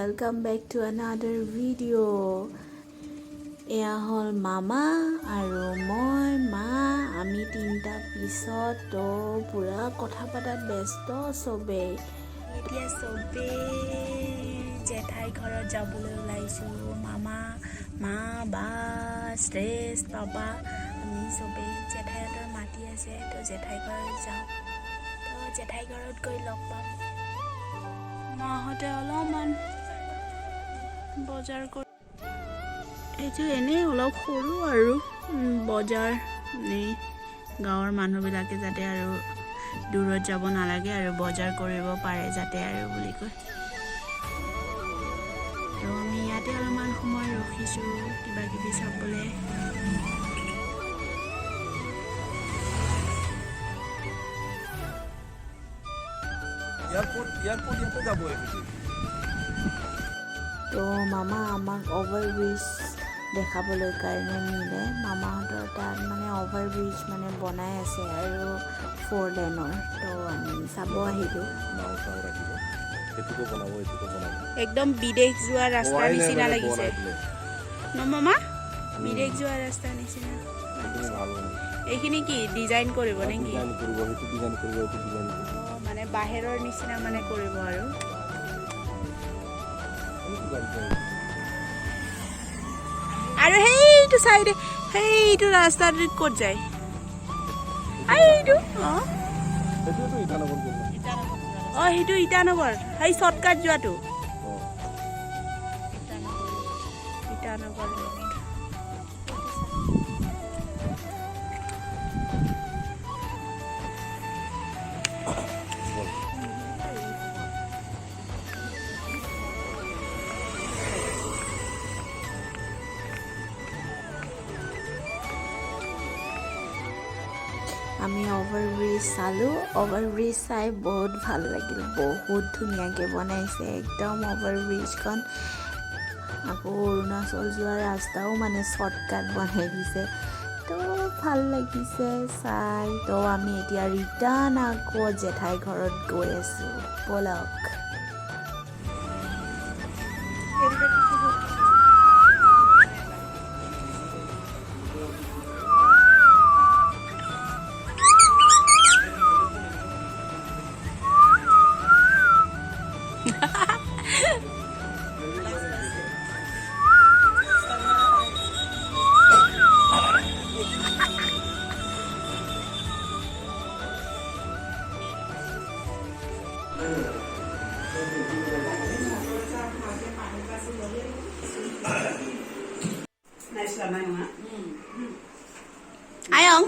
welcome back to another video. এয়া হল মামা আৰু মই মা আমি তিনটা পিছত তো পুৰা কথা পাতাত ব্যস্ত সবে এতিয়া সবে জেঠাই ঘৰত যাবলৈ ওলাইছো মামা মা বা শ্ৰেষ পাপা আমি সবে জেঠাইহঁতৰ মাতি আছে তো জেঠাই ঘৰত যাওঁ তো জেঠাই ঘৰত গৈ লগ পাম মাহঁতে অলপমান বজাৰ কৰি এইটো এনেই অলপ সৰু আৰু বজাৰ নে গাঁৱৰ মানুহবিলাকে যাতে আৰু দূৰত যাব নালাগে আৰু বজাৰ কৰিব পাৰে যাতে আৰু বুলি কয় তো আমি ইয়াতে অলপমান সময় ৰখিছোঁ কিবা কিবি চাবলৈ এয়াৰপোৰ্ট যাবো তো মামা আমাক অভাৰব্ৰিজ দেখাবলৈ কাৰণে নিলে মামাহঁতৰ তাত মানে অভাৰব্ৰিজ মানে বনাই আছে আৰু 4 লেনৰ তো আমি চাব আহিলোঁ একদম বিদেশ যোৱা ৰাস্তা নিচিনা লাগিছে ন মামা বিদেশ যোৱা ৰাস্তা নিচিনা এইখিনি কি ডিজাইন কৰিব নেকি মানে বাহিৰৰ নিচিনা মানে কৰিব আৰু আৰু সেইটো সাইডে সেইটো ৰাস্তাটো ক'ত যায় আইটো সেইটো ইটানগৰ সেই শৰ্টকাট যোৱাটো ইটানগৰ আমি অভাৰব্ৰিজ চালোঁ অভাৰব্ৰিজ চাই বহুত ভাল লাগিল বহুত ধুনীয়াকৈ বনাইছে একদম অভাৰব্ৰিজখন আকৌ অৰুণাচল যোৱা ৰাস্তাও মানে শ্বৰ্টকাট বনাই দিছে তো ভাল লাগিছে চাই তো আমি এতিয়া ৰিটাৰ্ণ আকৌ জেঠাই ঘৰত গৈ আছোঁ ব'লক Ayong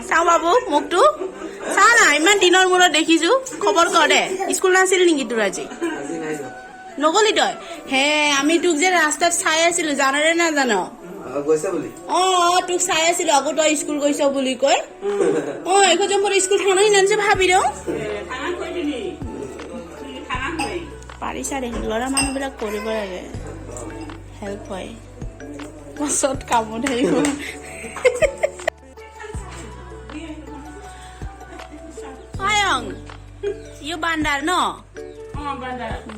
চাওঁ বাবু মোকতো চা না ইমান দিনৰ মূৰত দেখিছো খবৰ কৰ দে স্কুল নাছিল নেকি তোৰ আজি নগলি তই হে আমি তোক যে ৰাস্তাত চাই আছিলো জানৰে না জান তোক চাই আছিলো আকৌ তই স্কুল গৈছ বুলি কৈ এখন স্কুল থানা নানিছে ভাবি দিওঁ পাৰিছা দে ল'ৰা মানুহবিলাক কৰিব লাগে হেল্প হয় পাছত কামত আহিব আয়ং ইউ বান্দাৰ ন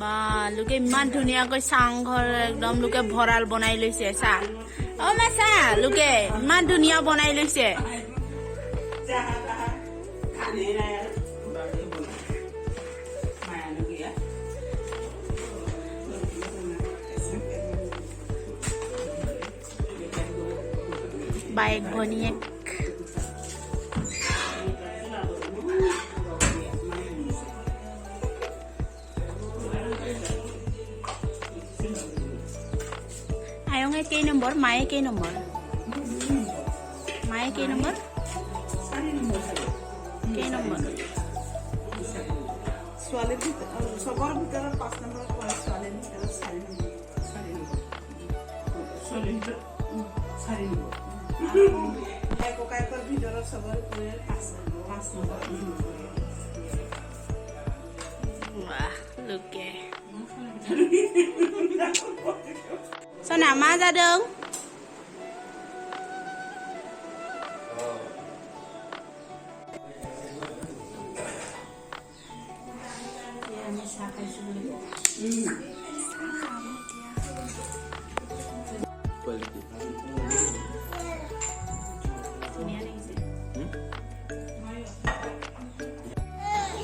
বা লোকে ইমান ধুনীয়াকৈ চাংঘৰ একদম লোকে ভঁৰাল বনাই লৈছে চা মা চা লোকে ইমান ধুনীয়া বনাই লৈছে বাইক ভনীয়েক আয়ঙে কেই নম্বৰ মায়ে কেই নম্বৰ কেই নম্বৰ ছোৱালীৰ চবৰ ভিতৰত 5 নম্বৰ পৰে ছোৱালীৰ ভিতৰত 4 নম্বৰ ককায়েকৰ ভিতৰত চবৰ পৰে 5 নম্বৰ লোকে Sana ma ra đường.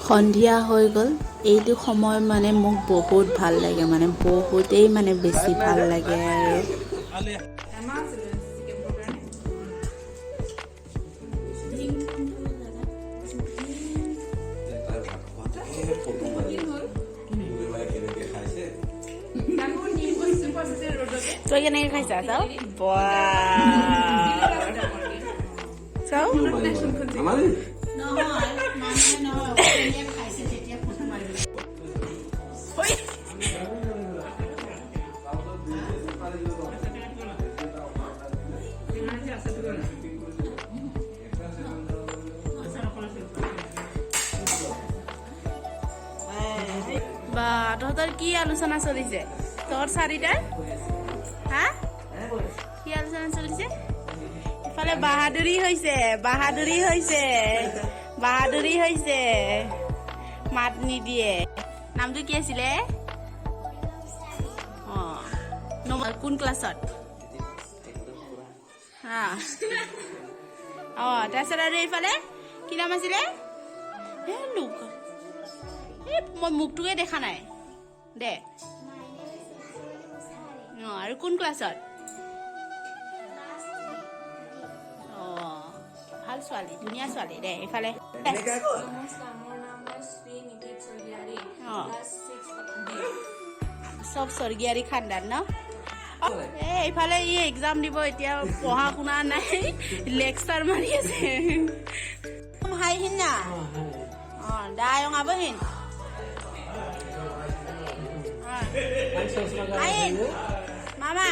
সন্ধিয়া হৈ গ'ল এইটো সময় মানে মোক বহুত ভাল লাগে মানে বহুতেই মানে বেছি ভাল লাগে আৰু তই কেনেকৈ খাইছা চাওঁ চাওঁ বা তহঁতৰ কি আলোচনা চলিছে তোৰ চাৰিটাৰ হা কি আলোচনা চলিছে ইফালে বাহাদুৰি হৈছে মাত নিদিয়ে নামটো কি আছিলে কোন ক্লাছত তাৰপিছত আৰু এইফালে কি নাম আছিলে মই মুখটোকে দেখা নাই দে আৰু কোন ক্লাছত ভাল ছোৱালী ধুনীয়া ছোৱালী দে এইফালে চব স্বৰ্গীয়াৰী খানদান ন এইফালে ই এক্সাম দিব এতিয়া পঢ়া শুনা নাই লেকচাৰ মাৰি আছে হাইহিন না দায়ং আবহিন আইন মামা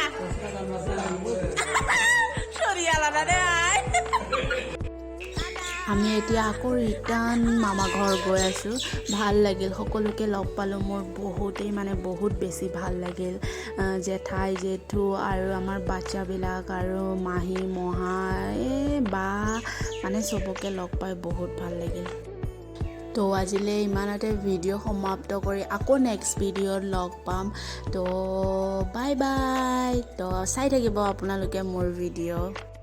চৰিয়ালা দে আমি এতিয়া আকৌ ৰিটাৰ্ণ মামা ঘৰ গৈ আছোঁ ভাল লাগিল সকলোকে লগ পালোঁ মোৰ বহুতেই মানে বহুত বেছি ভাল লাগিল জেঠাই জেঠু আৰু আমাৰ বাচ্চাবিলাক আৰু মাহী মহা বা মানে চবকে লগ পাই বহুত ভাল লাগিল তো আজিলৈ ইমানতে ভিডিঅ' সমাপ্ত কৰি আকৌ নেক্সট ভিডিঅ'ত লগ পাম তো বাই বাই তো চাই থাকিব আপোনালোকে মোৰ ভিডিঅ'